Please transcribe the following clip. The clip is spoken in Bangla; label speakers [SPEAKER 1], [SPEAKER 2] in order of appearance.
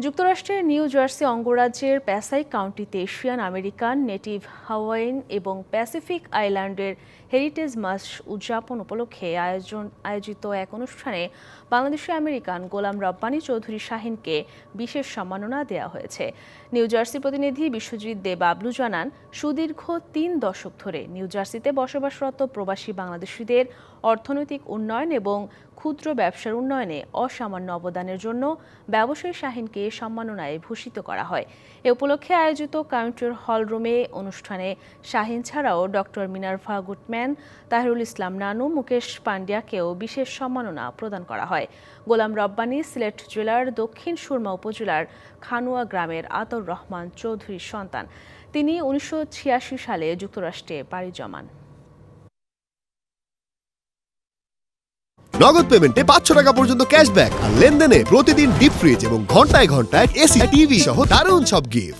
[SPEAKER 1] যুক্তরাষ্ট্রের নিউ জার্সি অঙ্গরাজ্যের প্যাসাইক কাউন্টিতে এশিয়ান আমেরিকান, নেটিভ হাওয়াইয়ান এবং প্যাসিফিক আইল্যান্ডের হেরিটেজ মাস উদযাপন উপলক্ষে আয়োজিত এক অনুষ্ঠানে বাংলাদেশি আমেরিকান গোলাম রব্বানী চৌধুরী শাহীনকে বিশেষ সম্মাননা দেওয়া হয়েছে। নিউ জার্সি প্রতিনিধি বিশ্বজিৎ দে বাবলু জানান, সুদীর্ঘ ৩ দশক ধরে নিউ জার্সিতে বসবাসরত প্রবাসী বাংলাদেশিদের অর্থনৈতিক উন্নয়ন এবং ক্ষুদ্র ব্যবসার উন্নয়নে অসামান্য অবদানের জন্য ব্যবসায়ী শাহীনকে সম্মাননায় ভূষিত করা হয়। এ উপলক্ষে আয়োজিত কাউন্টির হলরুমে অনুষ্ঠানে শাহীন ছাড়াও ডক্টর মিনার্ভা গুটম্যান, তাহিরুল ইসলাম নানু, মুকেশ পান্ডিয়াকেও বিশেষ সম্মাননা প্রদান করা হয়। গোলাম রব্বানী সিলেট জেলার দক্ষিণ সুরমা উপজেলার খানুয়া গ্রামের আতর রহমান চৌধুরীর সন্তান। তিনি ১৯৮৬ সালে যুক্তরাষ্ট্রে পাড়ি জমান।
[SPEAKER 2] নগদ পেমেন্টে ৫০০ টাকা পর্যন্ত ক্যাশব্যাক আর লেনদেনে প্রতিদিন ডিপ ফ্রিজ এবং ঘন্টায় ঘন্টায় এসি, টিভি সহ দারুণ সব গিফট।